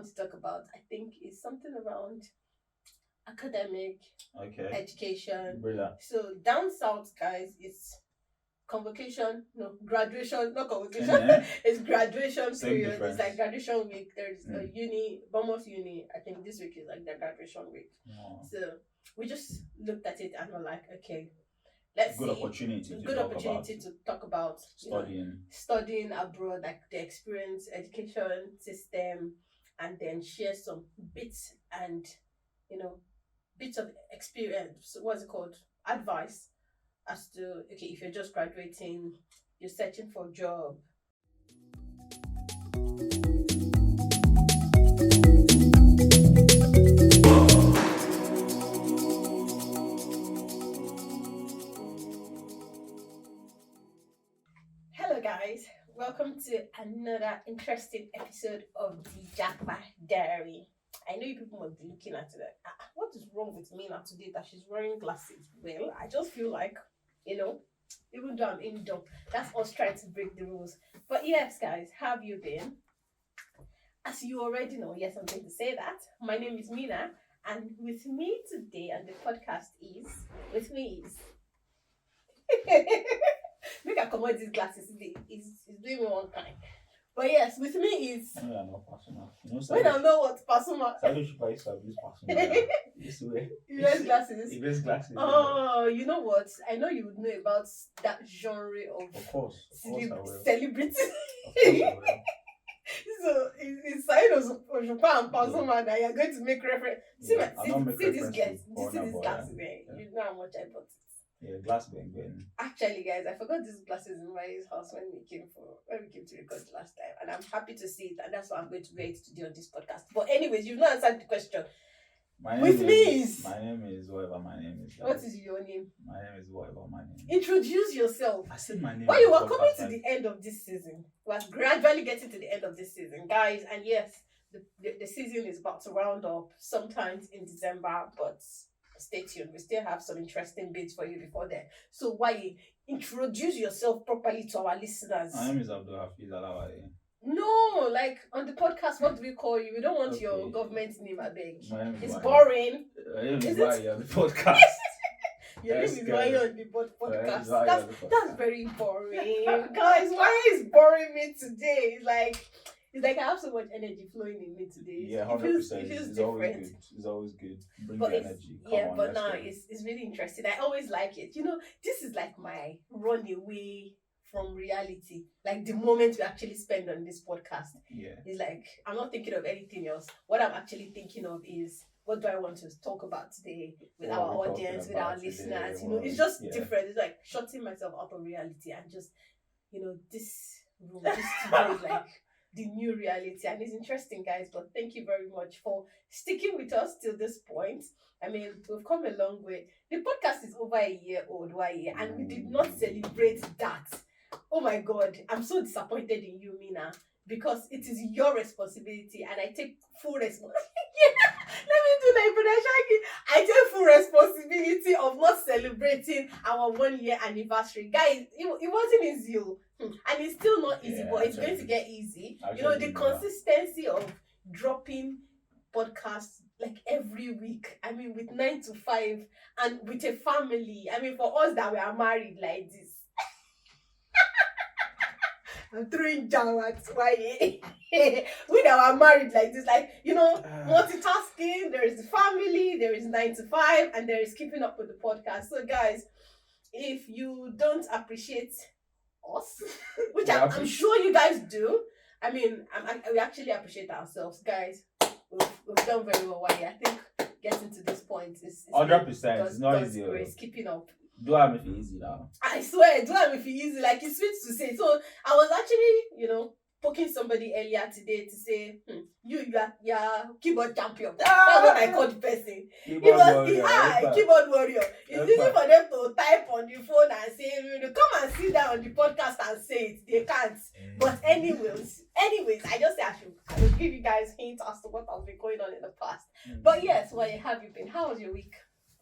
want to talk about, I think, is something around academic education. Brilliant. So down south, guys, it's graduation, not convocation. It's graduation period. Difference. It's like graduation week. There's a uni, Bournemouth Uni. I think this week is like the graduation week. Oh. So we just looked at it and we're like, okay, let's good see. Opportunity To talk about studying abroad, like the experience, education system, and then share some bits and bits of experience. What's it called? Advice as to, okay, if you're just graduating, you're searching for a job. Hello guys, welcome to another interesting episode of the Jackpot Diary. I know you people must be looking at it. What is wrong with Menah today that she's wearing glasses? Well, I just feel like, even though I'm indoor, that's us trying to break the rules. But yes, guys, how have you been? As you already know, yes, I'm going to say that. My name is Menah, and with me today on the podcast is. Make I come out these glasses. It's doing me one kind. But yes, with me is. I know personal. When I know what personal. I should buy some personal. You wear glasses. He wears glasses. Oh, you know what? I know you would know about that genre of course I will. Celebrity. Of course I will. So it's sign of Japan and Pasuma that you're going to make reference. See these glasses. You know how much I bought it. Yeah, glass bang. Actually, guys, I forgot these glasses in my house when we came to record last time, and I'm happy to see it, and that's what I'm going to wear it today on this podcast. But anyways, you've not answered the question. My name is whatever my name is. What is your name? My name is whatever my name is. Introduce yourself. I said my name. Well, you are coming to the end of this season. We're gradually getting to the end of this season, guys, and yes, the season is about to round up sometimes in December, but stay tuned. We still have some interesting bits for you before then. So Waye, introduce yourself properly to our listeners. My name is Abdul Hafiz Alawaye. No, like on the podcast, what do we call you? We don't want your government name, I beg. It's Waye. Boring. My name is Waye on the podcast. Your name is Waye on the podcast. That's very boring. Guys, Waye is boring me today. It's like I have so much energy flowing in me today. Yeah, 100%. It feels different. It's always good. Bring the energy. It's really interesting. I always like it. This is like my runaway from reality. Like the moment we actually spend on this podcast. Yeah. It's like I'm not thinking of anything else. What I'm actually thinking of is what do I want to talk about today with our audience, with our listeners. It's just different. It's like shutting myself out of reality and just, this room, this studio is like the new reality, and it's interesting, guys. But thank you very much for sticking with us till this point. I mean, we've come a long way. The podcast is over a year old, and we did not celebrate that. Oh my God, I'm so disappointed in you, Menah, because it is your responsibility, and I take full responsibility. Let me do that production. I take full responsibility of not celebrating our 1 year anniversary, guys. It wasn't easy. And it's still not easy, but it's going to get easy. The consistency of dropping podcasts like every week. I mean, with 9 to 5 and with a family. I mean, for us that we are married like this. I'm throwing down at why we that are married like this, multitasking. There is the family, there is 9 to 5, and there is keeping up with the podcast. So, guys, if you don't appreciate us, which I'm sure you guys do. I mean, we actually appreciate ourselves, guys. We've done very well. I think getting to this point is 100%. It's not easy. It's keeping up. Do I make it easy now? I swear, do I make it easy? Like it's sweet to say. So I was actually, poking somebody earlier today to say, you're keyboard champion. That's what I call the person. Keyboard warrior. It's easy for them to type on the phone and say, come and sit down on the podcast and say it. They can't. But anyways, I just say I will give you guys hints as to what has been going on in the past. But yes, where have you been? How was your week?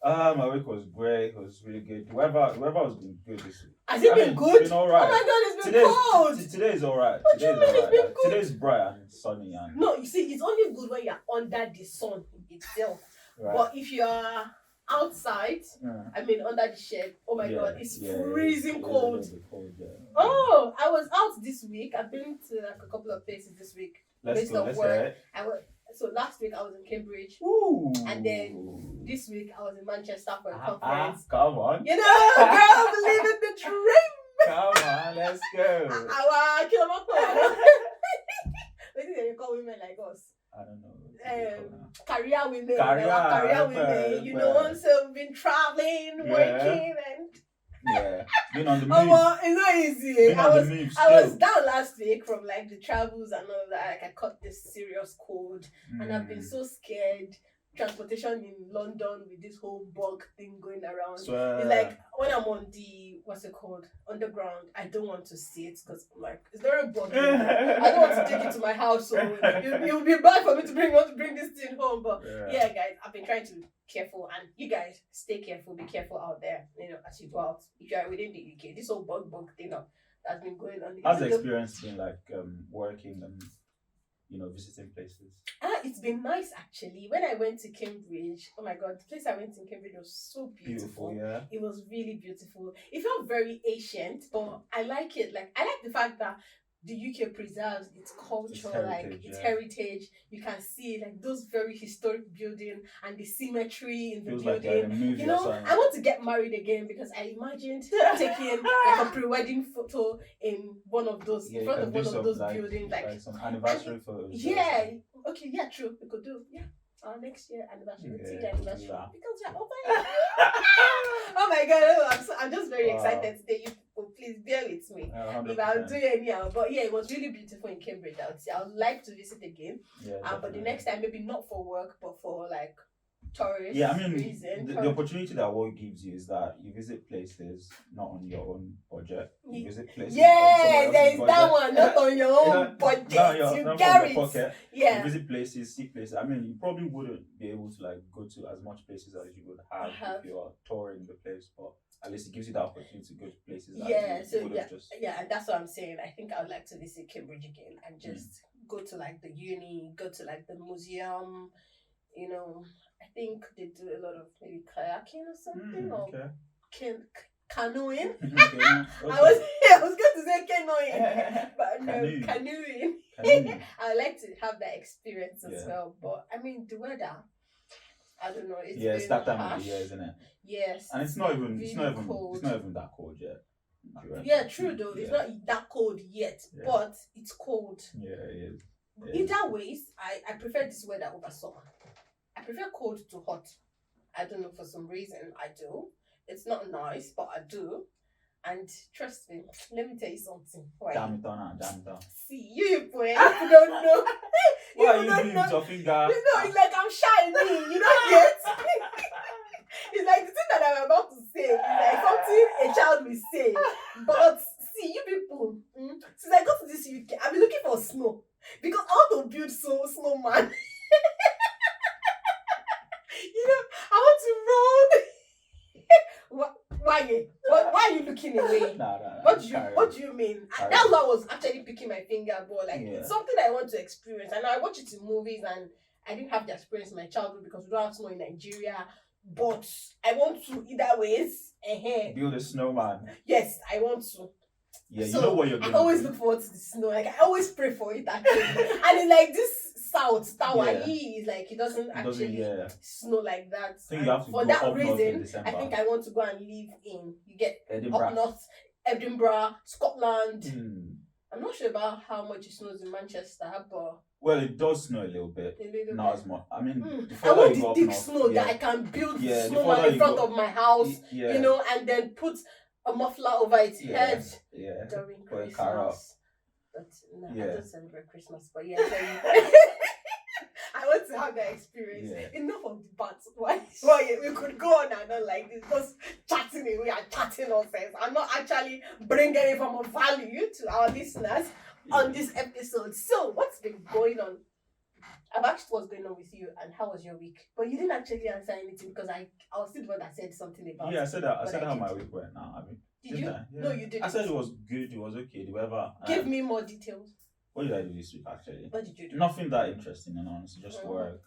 My week was great. It was really good. Whoever has been good this week. Has it been good? It's been alright. Oh my god, it's been cold. Today is alright. What do you mean it's been good? Today's bright and sunny and. No, you see, it's only good when you're under the sun itself. Right. But if you're outside, I mean under the shed, oh my god, it's freezing cold. Oh, I was out this week. I've been to like a couple of places this week. Let's go. So last week I was in Cambridge. Ooh. And then this week I was in Manchester for a conference. Come on. You know, girl, believe in the dream. Come on, let's go. What do they call women like us? I don't know. Career women. Career women. You know, so we've been traveling, working, and been on the move. It's not easy. I was down last week from like the travels and all that. Like I caught this serious cold, and I've been so scared. Transportation in London with this whole bug thing going around. It's like when I'm on the underground, I don't want to see it because I'm like, is there a bug? I don't want to take it to my house, so it would be bad for me to bring this thing home. But yeah, guys, I've been trying to be careful, and you guys stay careful, be careful out there. You know, as you go out, if you are within the UK, this whole bug thing that's been going on. How's the experience been like working and visiting places? It's been nice actually. When I went to Cambridge, oh my god, the place I went in Cambridge was so beautiful. Yeah. It was really beautiful. It felt very ancient, but I like it. Like I like the fact that the UK preserves its culture, its heritage. You can see like those very historic buildings and the symmetry in the building. Like I want to get married again because I imagined taking like a pre-wedding photo in one of those in front of one of those buildings, like some anniversary photos. Yeah. Okay. Yeah. True. We could do. Yeah. Our next year anniversary, anniversary, because we're over. Oh my god! I'm just very excited today. You people, please bear with me 100%. if I'll do it anyhow. But yeah, it was really beautiful in Cambridge. I would like to visit again. But the next time, maybe not for work, but for like tourist. Yeah, I mean, the opportunity that work gives you is that you visit places not on your own budget. You visit places. Yeah, there is that one, not on your own budget. You get it. Pocket. Yeah. You visit places, see places. I mean, you probably wouldn't be able to like go to as much places as you would have if you are touring the place, but at least it gives you the opportunity to go to places. And that's what I'm saying. I think I would like to visit Cambridge again and just go to like the uni, go to like the museum. You know, I think they do a lot of maybe kayaking or something or canoeing. I was going to say canoeing, but no, canoeing. I would like to have that experience as well. But I mean, the weather, I don't know. It's that time of the year, isn't it? Yes. And it's not even that cold yet. Yeah, true though. It's not that cold yet, but it's cold. Yeah, it is. Either ways, I prefer this weather over summer. I prefer cold to hot. I don't know, for some reason I do. It's not nice, but I do. And trust me, let me tell you something. Jam it on. See, you don't know. Why are you doing your finger? It's like I'm shy. You don't get. It's like the thing that I'm about to say is like something a child will say. But see, you people, since I got to this UK, I've been looking for snow. Because I want to build snowman. I want to roll. Why are you looking away? What do you mean? That's why I was actually picking my finger, but like it's something I want to experience. And I watch it in movies, and I didn't have the experience in my childhood because we don't have snow in Nigeria. But I want to either ways. Build a snowman. Yes, I want to. Yeah, so you know what you're going to do. I always look forward to the snow. Like I always pray for it actually. And it's like this south is like it doesn't actually snow like that. So you have to for go that up reason, I think I want to go and live in Edinburgh. Up north, Edinburgh, Scotland. I'm not sure about how much it snows in Manchester, but it does snow a little bit. Not as much. I mean, I want the thick snow that I can build snowman in front of my house, and then put a muffler over its head during Christmas. But no, I don't celebrate Christmas. But I want to have that experience. Enough of the bats. Why we could go on and on like this, just chatting away and chatting nonsense. I'm not actually bringing any form of value to our listeners on this episode. So, what's been going on I've asked what's going on with you and how was your week, but you didn't actually answer anything because I was still the one that said something about. Yeah, I said that. I said how my week went. Now, I mean, did you? Yeah. No, you didn't. I said it was good. It was okay. The weather. Give me more details. What did I do this week? Actually, what did you do? Nothing that interesting, and honestly, just work.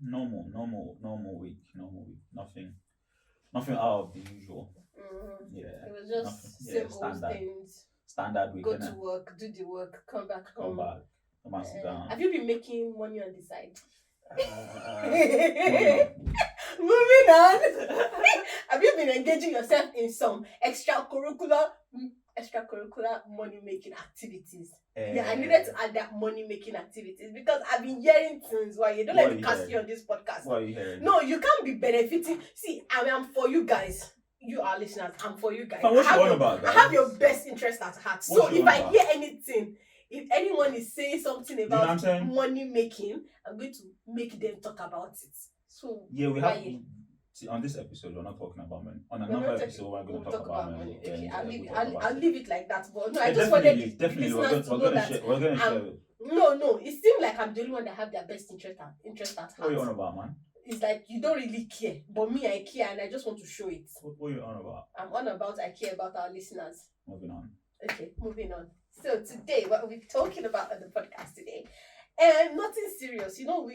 Normal week. Nothing out of the usual. Yeah. It was just same old things. Standard week. Go to work, do the work, come back home. Come and sit down. Have you been making money on the side? Moving on. Have you been engaging yourself in some extracurricular money making activities? Yeah, I needed to add that money making activities because I've been hearing things. Why you don't let me cast you on this podcast? What are you hearing? No, you can't be benefiting. See, I am for you guys. You are listeners. I'm for you guys. What you on about, guys? I have your best interest at heart. So if I hear anything, if anyone is saying something about money making, I'm going to make them talk about it. So yeah, we have. See, on this episode, we're not talking about money. On another episode, we're going to talk about money. Okay, I'll leave it like that. But no, I just wanted the listeners to know that. We're going to share it. No, it seems like I'm the only one that have their best interest at heart. What are you on about, man? It's like you don't really care, but me, I care, and I just want to show it. What are you on about? I'm on about I care about our listeners. Moving on. Okay, moving on. So today, what we're talking about on the podcast today, nothing serious. We're not,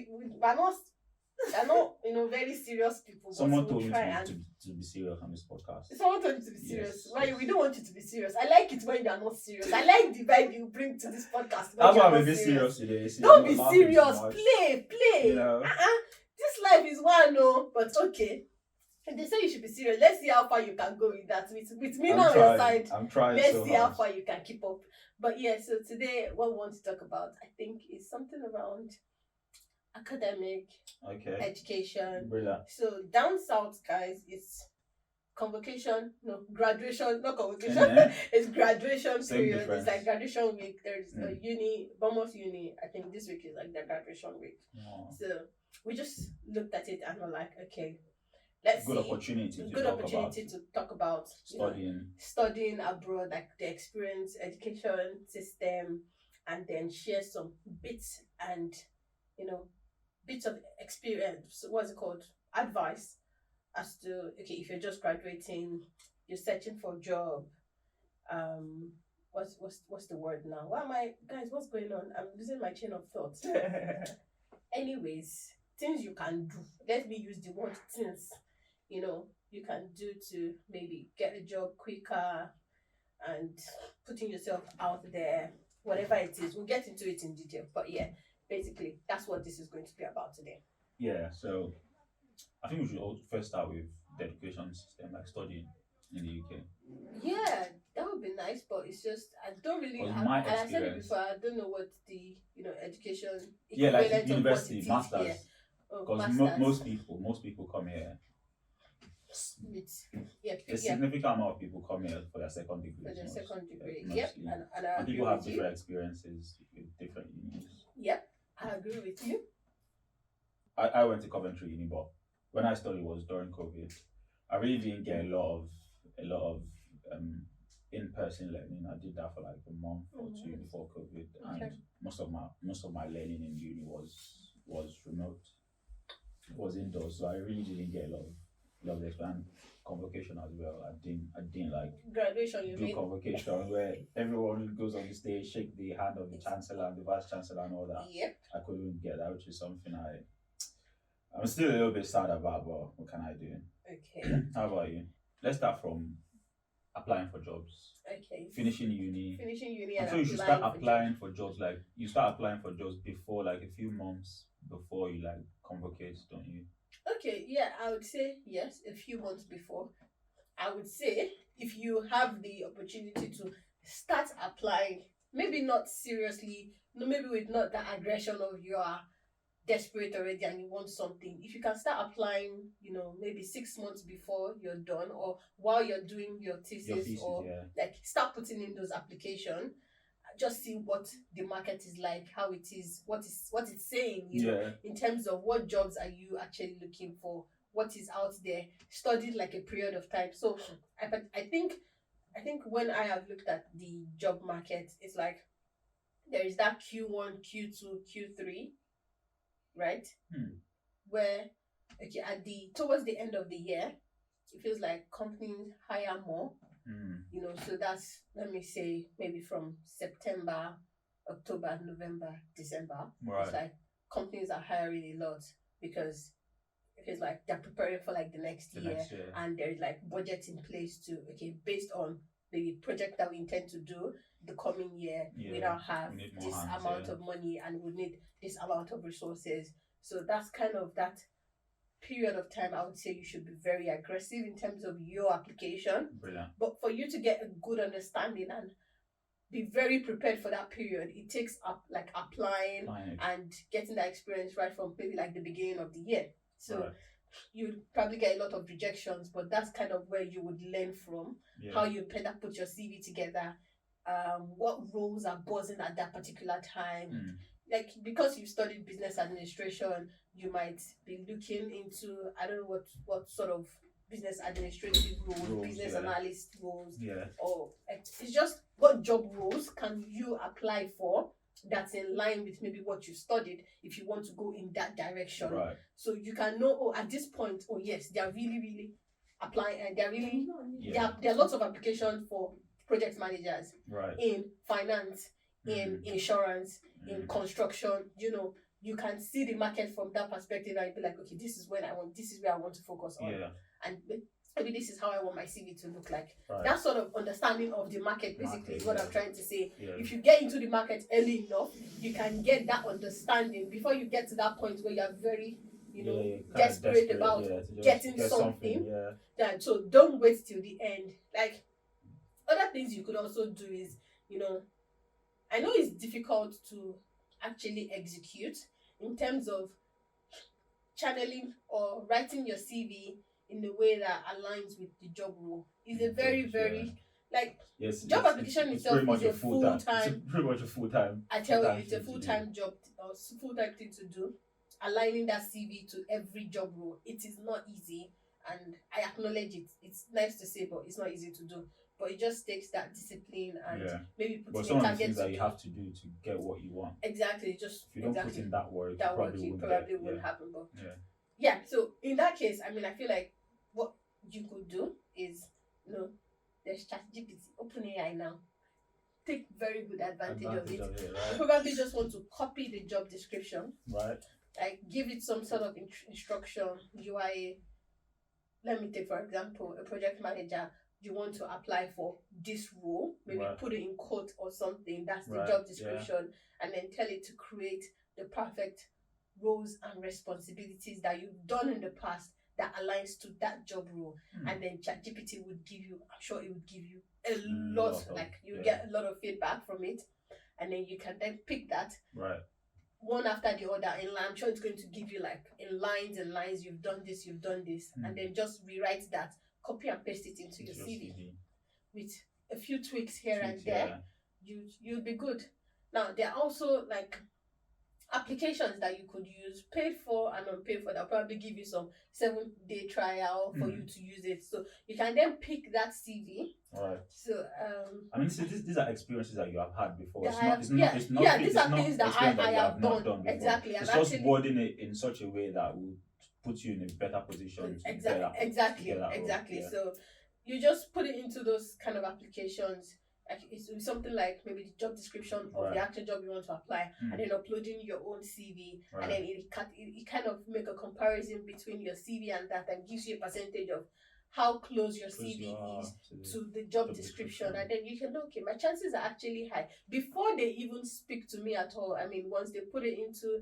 very serious people. Someone told you to be serious on this podcast. Someone told you to be serious. Yes. Why? We don't want you to be serious. I like it when you are not serious. I like the vibe you bring to this podcast. That's why I'm a bit serious today. Don't be serious. Play. You know? This life is one, no, but okay. And they say you should be serious. Let's see how far you can go with that. With me now on your side. I'm trying. Let's see how far you can keep up. But yeah, so today what we want to talk about, I think, is something around academic, education. Brilliant. So down south, guys, it's graduation, not convocation. It's graduation period. Difference. It's like graduation week. There's a uni, Bournemouth Uni. I think this week is like the graduation week. Oh. So we just looked at it and we're like, okay, let's see. Good opportunity to talk about studying abroad, like the experience, education system, and then share some bits and bits of experience. What's it called? Advice as to if you're just graduating, you're searching for a job. What's the word now? What's going on? I'm losing my chain of thought. Anyways, things you can do. Let me use the word things. You can do to maybe get a job quicker and putting yourself out there, whatever it is. We'll get into it in detail. But yeah, basically, that's what this is going to be about today. Yeah, so I think we should first start with the education system, like studying in the UK. Yeah, that would be nice, but it's just, I don't really have, and I said it before, I don't know what the, education like university, masters. Because most people come here. A significant amount of people come here for their second degree. And people have different experiences with different unis. Yep, I agree with you. I went to Coventry Uni, but when I studied was during COVID. I really didn't get a lot of in-person learning. I did that for like a month or two before COVID, and most of my learning in uni was remote. It was indoors, so I really didn't get a lot of experience. Convocation as well. I didn't like graduation. You mean convocation where everyone goes on the stage, shake the hand of the chancellor and the vice chancellor and all that. Yep. I couldn't get that, which is something I'm still a little bit sad about, but what can I do? Okay. How about you? Let's start from applying for jobs. Okay. Finishing uni. And so you should start applying for jobs. Like you start applying for jobs before, like a few months before you like convocate, don't you? Okay, yeah, I would say yes, a few months before. I would say if you have the opportunity to start applying, maybe not seriously, maybe with not that aggression of you are desperate already and you want something. If you can start applying, maybe 6 months before you're done or while you're doing your thesis or like start putting in those applications. Just see what the market is like, how it is, what it's saying, in terms of what jobs are you actually looking for, what is out there, studied like a period of time. So I think when I have looked at the job market, it's like there is that Q1, Q2, Q3, right? Where towards the end of the year, it feels like companies hire more. So that's, let me say, maybe from September, October, November, December. Right. It's like companies are hiring a lot because it feels like they're preparing for like the next year, and there's like budget in place to based on the project that we intend to do the coming year. We now have this amount of money and we need this amount of resources. So that's kind of that period of time. I would say you should be very aggressive in terms of your application. Brilliant. But for you to get a good understanding and be very prepared for that period, it takes applying and getting that experience right from maybe like the beginning of the year. So you'd probably get a lot of rejections, but that's kind of where you would learn from how you better put your CV together, what roles are buzzing at that particular time. Like, because you studied business administration, you might be looking into, I don't know what sort of business administrative roles, business analyst roles, or it's just what job roles can you apply for that's in line with maybe what you studied if you want to go in that direction. Right. So you can know, at this point, yes, they are really, really applying, and they're really, there are lots of applications for project managers in finance, in insurance, in construction. You can see the market from that perspective and be like, okay, this is where I want to focus on. And maybe this is how I want my CV to look like. That sort of understanding of the market basically is what I'm trying to say. If you get into the market early enough, you can get that understanding before you get to that point where you're very desperate about getting something. So don't wait till the end. Like, other things you could also do is, I know it's difficult to actually execute in terms of channeling or writing your CV in a way that aligns with the job role. It's a very, very job application itself is a full-time. It's pretty much a full-time. I tell you, it's a full-time job or full-time thing to do. Aligning that CV to every job role, it is not easy, and I acknowledge it. It's nice to say, but it's not easy to do. But it just takes that discipline and maybe putting a target. But some of the things that you have to do to get what you want. Exactly. Just if you don't put in that work, it probably wouldn't happen. But so in that case, I mean, I feel like what you could do is, there's ChatGPT, OpenAI now. Take very good advantage of it. You probably just want to copy the job description. Right. Like, give it some sort of instruction. UI. Let me take, for example, a project manager. You want to apply for this role, maybe put it in quote or something, that's the job description, and then tell it to create the perfect roles and responsibilities that you've done in the past that aligns to that job role. And then ChatGPT would give you, I'm sure it would give you a lot, you get a lot of feedback from it, and then you can then pick that one after the other in line. I'm sure it's going to give you like in lines and lines, you've done this, and then just rewrite that, copy and paste it into your CV. With a few tweaks here and there. You'll be good. Now, there are also like applications that you could use, paid for and unpaid for, that probably give you some 7-day trial for you to use it. So you can then pick that CV. Right. So I mean, so these are experiences that you have had before. These are things that I have done before. Exactly. It's just wording it in such a way that will put you in a better position. Exactly. Yeah. So you just put it into those kind of applications. Like, it's something like maybe the job description of the actual job you want to apply, and then uploading your own CV, and then it kind of make a comparison between your CV and that, and gives you a percentage of how close your CV is to the job description. And then you can know, okay, my chances are actually high before they even speak to me at all. I mean, once they put it into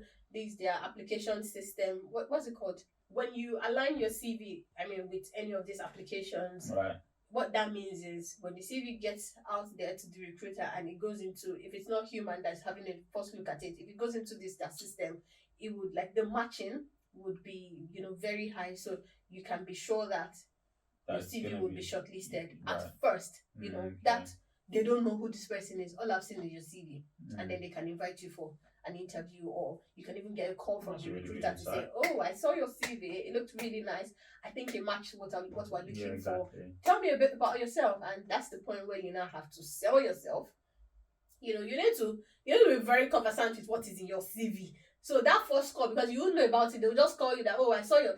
their application system, what's it called? When you align your CV, I mean, with any of these applications, what that means is when the CV gets out there to the recruiter and it goes into, if it's not human that's having a first look at it, if it goes into that system, it would, like, the matching would be, very high. So you can be sure that your CV will be shortlisted at first. That they don't know who this person is. All I've seen is your CV, and then they can invite you for an interview, or you can even get a call from the recruiter to say, "Oh, I saw your CV. It looked really nice. I think it matched what we're looking for. Tell me a bit about yourself." And that's the point where you now have to sell yourself. You need to be very conversant with what is in your CV. So that first call, because you won't know about it, they'll just call you that, oh, I saw your,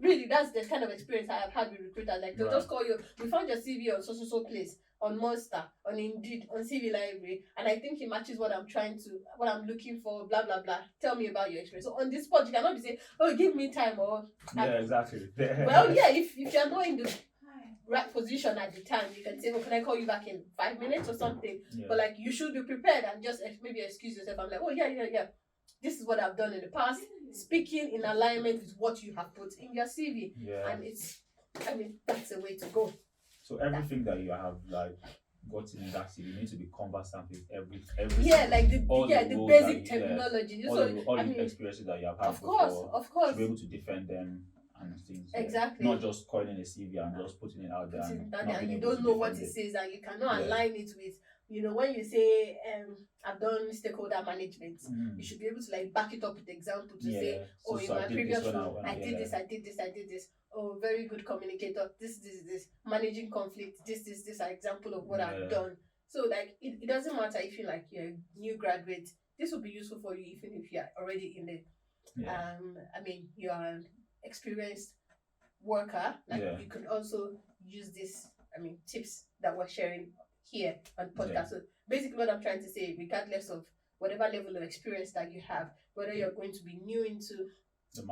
really, that's the kind of experience I have had with recruiters. Like, they'll just call you, we found your CV on so place, on Monster, on Indeed, on CV Library, and I think it matches what I'm looking for, blah, blah, blah. Tell me about your experience. So on this spot, you cannot be saying, oh, give me time, or... Yeah, exactly. Well, yeah, if you're not in the right position at the time, you can say, oh, can I call you back in 5 minutes or something? Yeah. But like, you should be prepared and just maybe excuse yourself. I'm like, oh, yeah. This is what I've done in the past, speaking in alignment with what you have put in your CV. Yeah. And that's the way to go. So everything that you have like gotten in that CV, you need to be conversant with every yeah, like the basic technology. All the experiences that you have had of course, to be able to defend them and things. Exactly. Not just coining a CV and just putting it out there. And you don't know what it says, and you cannot align it with. When you say I've done stakeholder management, you should be able to like back it up with example to say, oh, in my previous role, I did this. Oh, very good communicator. This. Managing conflict. This are example of what I've done. So like it doesn't matter if you're like you're a new graduate. This will be useful for you even if you're already in the you're an experienced worker. Like you can also use this tips that we're sharing here on podcast. Yeah. So basically what I'm trying to say, regardless of whatever level of experience that you have, whether you're going to be new into the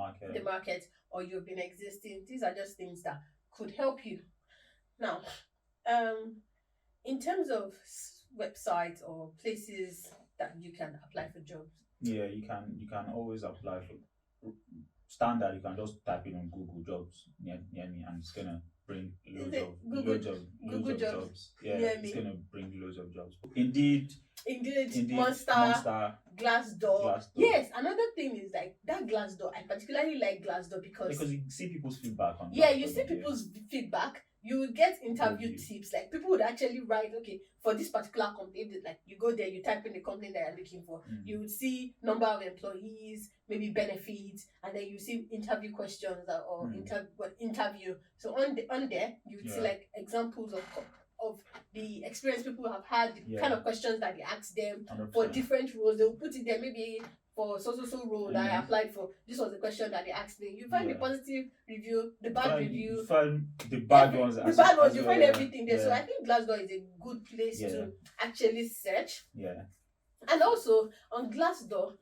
market or you've been existing, these are just things that could help you. Now, in terms of websites or places that you can apply for jobs. Yeah, you can always apply for standard. You can just type in on Google jobs near me and it's gonna bring loads of jobs. Yeah, it's gonna bring loads of jobs. Indeed, Monster, Glassdoor. Yes, another thing is like that Glassdoor. I particularly like Glassdoor because you see people's feedback on. Yeah, you see people's feedback. You will get interview tips. Like people would actually write, okay, for this particular company, like you go there, you type in the company that you're looking for. You would see number of employees, maybe benefits, and then you see interview questions or interview. So on there, you would see like examples of the experience people have had, the kind of questions that they ask them 100%. For different roles. They'll put it there, maybe for so role that I applied for. This was the question that they asked me. You find the positive review, the bad review. You find the bad ones. The bad ones, you find everything there. So I think Glassdoor is a good place to actually search. Yeah. And also on Glassdoor,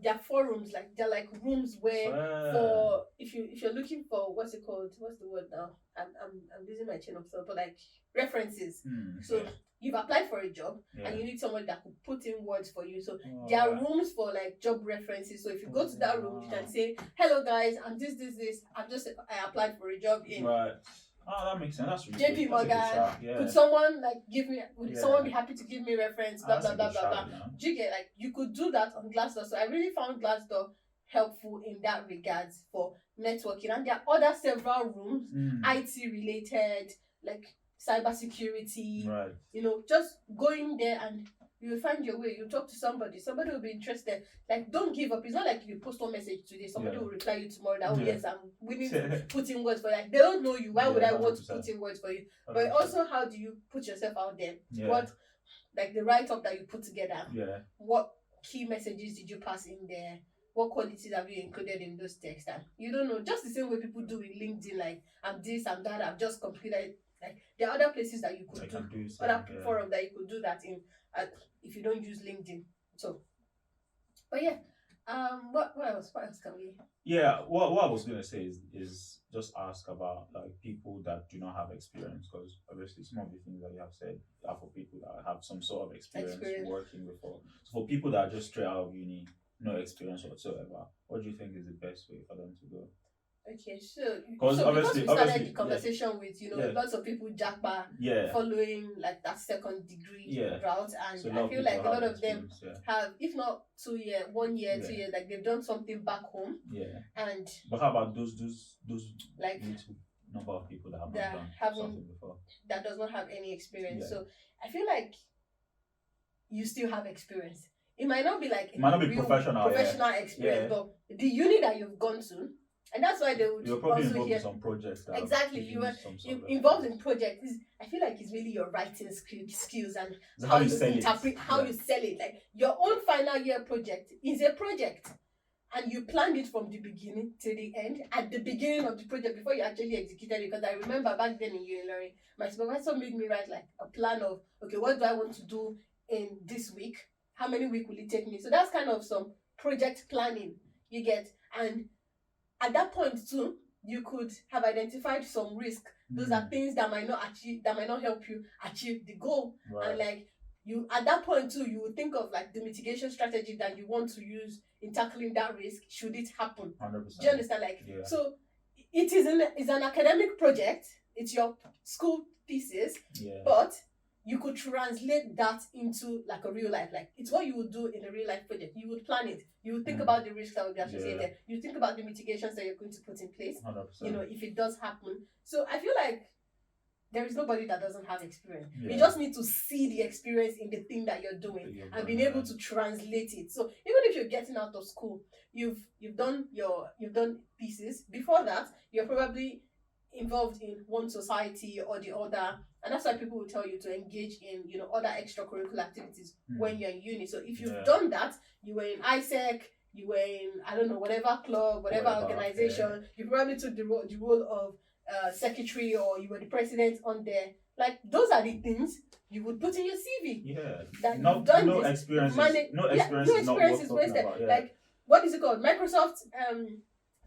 there are forums, like they're like rooms where for if you're looking for what's it called? What's the word now? I'm losing my chain of thought, but like references. So you've applied for a job and you need someone that could put in words for you. So there are rooms for like job references. So if you go to that room, you can say, "Hello guys, I'm this. I applied for a job in." Right. Oh, that makes sense. That's really JP Morgan. Could someone like give me? Would someone be happy to give me reference? Blah blah blah blah blah. Do you get like you could do that on Glassdoor? So I really found Glassdoor helpful in that regards for networking, and there are other several rooms, IT related, like cybersecurity. Right. Just going there and you will find your way. You talk to somebody will be interested. Like, don't give up. It's not like you post one message today, somebody will reply you tomorrow that, oh yes, I'm willing to put in words for you. Like, they don't know you. Why would I want to put in words for you? 100%. But also, how do you put yourself out there? What, like the write-up that you put together? What key messages did you pass in there? What qualities have you included in those texts? And you don't know. Just the same way people do with LinkedIn, like, I'm this, I'm that, I've just completed. Like, there are other places that you could do other forum that you could do that in if you don't use LinkedIn. So, but yeah, what else can we? Yeah, what I was gonna say is just ask about like people that do not have experience, because obviously some of the things that you have said are for people that have some sort of experience. Working before. So for people that are just straight out of uni, no experience whatsoever, what do you think is the best way for them to go? Okay, because we started the conversation with lots of people following like that second degree route, and so I feel like a lot of them have, if not 2 years, 1 year, 2 years, like they've done something back home. But how about those like number of people that have not done something before, that does not have any experience? So I feel like you still have experience. It might not be like professional experience, but the uni that you've gone to. And that's why they would. You're probably involved in some projects. Exactly, you were involved in projects. I feel like it's really your writing skills and how you sell interpret, how you sell it. Like your own final year project is a project. and you planned it from the beginning to the end, at the beginning of the project before you actually executed it. Because I remember back then in ULR, my supervisor made me write like a plan of, okay, what do I want to do in this week? How many weeks will it take me? So that's kind of some project planning you get. And at that point too, you could have identified some risk. Those are things that might not help you achieve the goal. Right. And like you, at that point too, you would think of like the mitigation strategy that you want to use in tackling that risk should it happen. 100%. Do you understand? Like, Yeah. so it's an academic project. It's your school thesis, Yeah. but you could translate that into like a real life. Like, it's what you would do in a real life project. You would plan it. You would think about the risks that would be associated. Yeah. You think about the mitigations that you're going to put in place. 100%. You know, if it does happen. So I feel like there is nobody that doesn't have experience. Yeah. You just need to see the experience in the thing that you're doing and being able to translate it. So even if you're getting out of school, you've done thesis. Before that, you're probably involved in one society or the other, and that's why people will tell you to engage in, you know, other extracurricular activities when you're in uni. So if you've done that, you were in ISEC, you were in, I don't know, whatever club, whatever organization, you probably took the role of secretary, or you were the president on there. Like, those are the things you would put in your CV. Yeah. That you've done no this. experience. No experience is wasted. About, yeah. Like, what is it called? Microsoft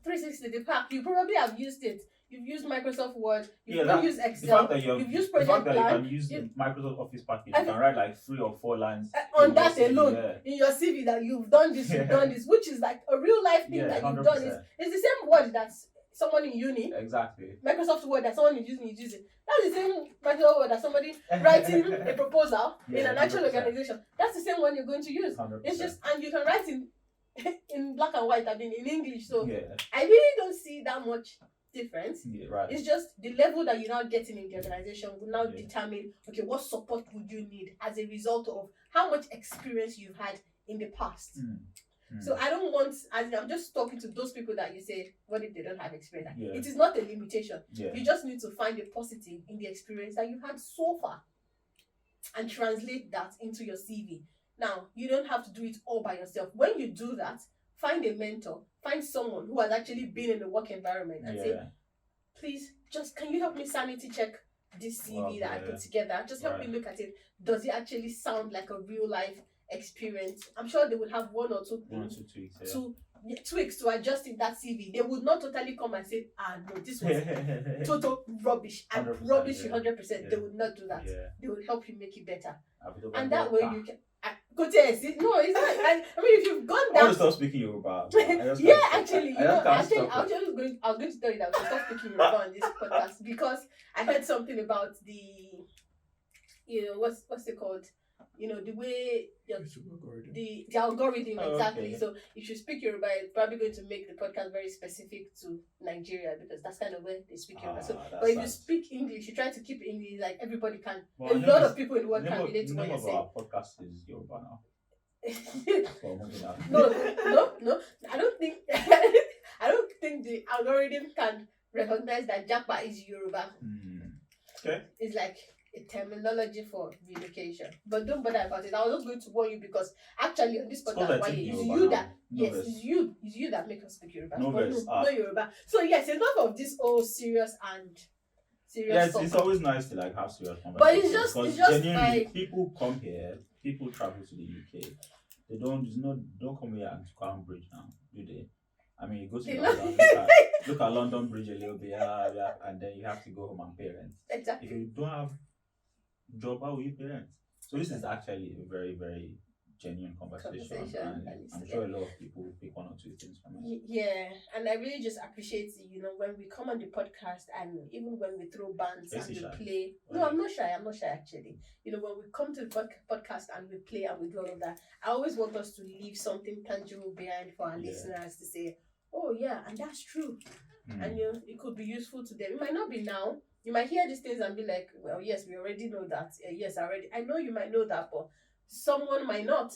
360, the pack. You probably have used it. You've used Microsoft Word. You've used Excel. You've used Project Plan. The fact that you can use the Microsoft Office package, you can write like 3 or 4 lines on that alone in your CV, that you've done this, you've done this, which is like a real life thing that you've 100%. done. It's the same word that someone in uni, exactly, Microsoft Word that someone is using. That's the same Microsoft Word that somebody writing a proposal in an actual 100%. organization. That's the same one you're going to use. 100%. It's just, and you can write in black and white, I mean in English. So yeah. I really don't see that much difference. Yeah, right. It's just the level that you're now getting in the organization will now determine, okay, what support would you need as a result of how much experience you've had in the past. So I don't want, I'm just talking to those people that you say, what if they don't have experience? Yeah. It is not a limitation. Yeah. You just need to find a positive in the experience that you've had so far and translate that into your CV. Now, you don't have to do it all by yourself. When you do that, find a mentor, find someone who has actually been in the work environment and say, please, just can you help me sanity check this CV that I put together? Just help me look at it. Does it actually sound like a real life experience? I'm sure they would have one or two things, tweaks to adjust in that CV. They would not totally come and say, no, this was total rubbish. I promise you 100%. They would not do that. They will help you make it better. And that way you can. No, it's not. I mean, if you've gone down. I want to stop speaking Yoruba. Actually, I was going to tell you that I will stop speaking Yoruba on this podcast because I heard something about the, what's it called? The way the algorithm, exactly. Okay. So if you speak Yoruba, it's probably going to make the podcast very specific to Nigeria because that's kind of where they speak Yoruba. So, but if you speak English, you try to keep English, like everybody can. Well, a lot of people in the world can relate to what you're saying. Our podcast is Yoruba now. No. I don't think the algorithm can recognize that Japa is Yoruba. Okay. It's like a terminology for relocation, but don't bother about it. I was just going to warn you because actually on this podcast, it's you that make us speak Yoruba. No Yoruba. So yes, enough of this all serious stuff. It's always nice to like have serious conversations. But it's just like people come here, people travel to the UK. They don't come here to Crown Bridge now, do they? I mean, you go to London, look at London Bridge a little bit, and then you have to go home and pay rent. Exactly. If you don't have job, how will you pay rent? So this is actually a very, very genuine conversation. And I'm sure a lot of people pick one or two things from it. Yeah, and I really just appreciate when we come on the podcast and even when we throw bands and we play. No, I'm not shy actually. When we come to the podcast and we play and we do all of that, I always want us to leave something tangible behind for our listeners to say, oh yeah, and that's true. And it could be useful to them. It might not be now. You might hear these things and be like, well, yes, we already know that. Yes, I know you might know that, but someone might not.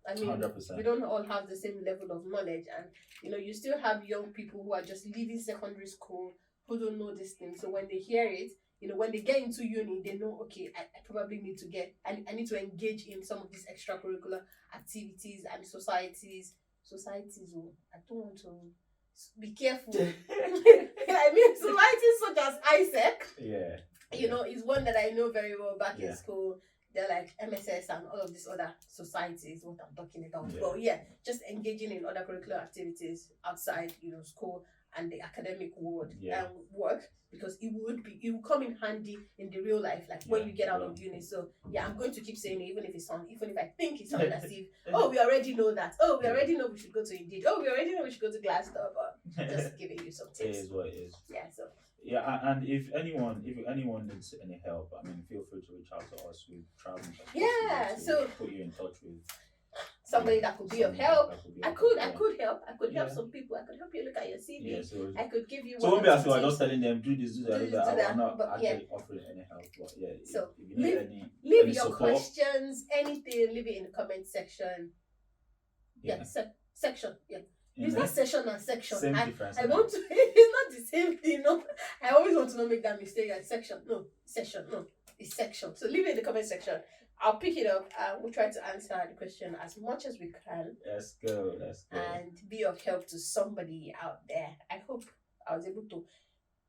I mean, 100%. We don't all have the same level of knowledge. And, you still have young people who are just leaving secondary school who don't know this thing. So when they hear it, when they get into uni, they know, okay, I probably need to I need to engage in some of these extracurricular activities and societies societies. Oh, I don't want to be careful. I mean, societies such as ISEC, Yeah. you know, is one that I know very well back in Yeah. school. They're like MSS and all of these other societies, what I'm talking about. Yeah. But yeah, just engaging in other curricular activities outside, you know, school and the academic world work, because it will come in handy in the real life, like when you get out of uni. So yeah, I'm going to keep saying it, even if I think it sounds as if, oh, we already know that. Oh, we already know we should go to Indeed. Oh, we already know we should go to Glassdoor. But just giving you some tips. It is what it is. Yeah. So. Yeah, and if anyone needs any help, I mean, feel free to reach out to us. We've tried to put you in touch with somebody that could be of help. I could help. I could help some people. I could help you look at your CV. Yeah, so I could give you. So won't be as if I'm just telling them do this, do that. I'm not but actually offering any help. But yeah, so if you need leave any your support, questions, anything. Leave it in the comment section. Yeah, section. Yeah. It's not session and section. Same difference. I want to. It's not the same thing. No, I always want to not make that mistake. Like section, no, session, no, it's section. So leave it in the comment section. I'll pick it up and we'll try to answer the question as much as we can. Let's go. And be of help to somebody out there. I hope I was able to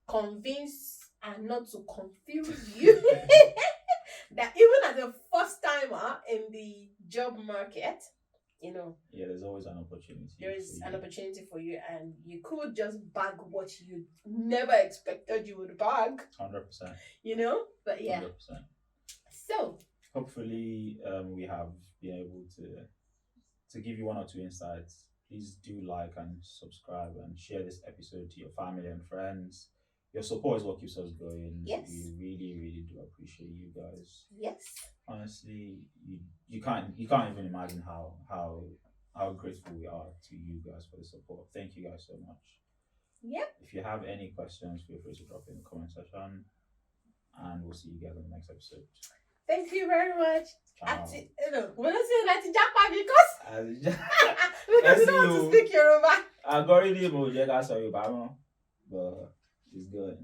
convince and not to confuse you that even as a first timer in the job market, you know, there's always an opportunity. There is an opportunity for you, and you could just bag what you never expected you would bag. 100%. You know, but yeah. 100%. So hopefully, we have been able to give you one or two insights. Please do like and subscribe and share this episode to your family and friends. Your support is what keeps us going. Yes. We really, really do appreciate you guys. Yes. Honestly, you can't even imagine how grateful we are to you guys for the support. Thank you guys so much. Yep. If you have any questions, feel free to drop it in the comment section, and we'll see you guys in the next episode. Thank you very much. We're not saying that in Japan because we don't want to speak Yoruba. I got really but it's good.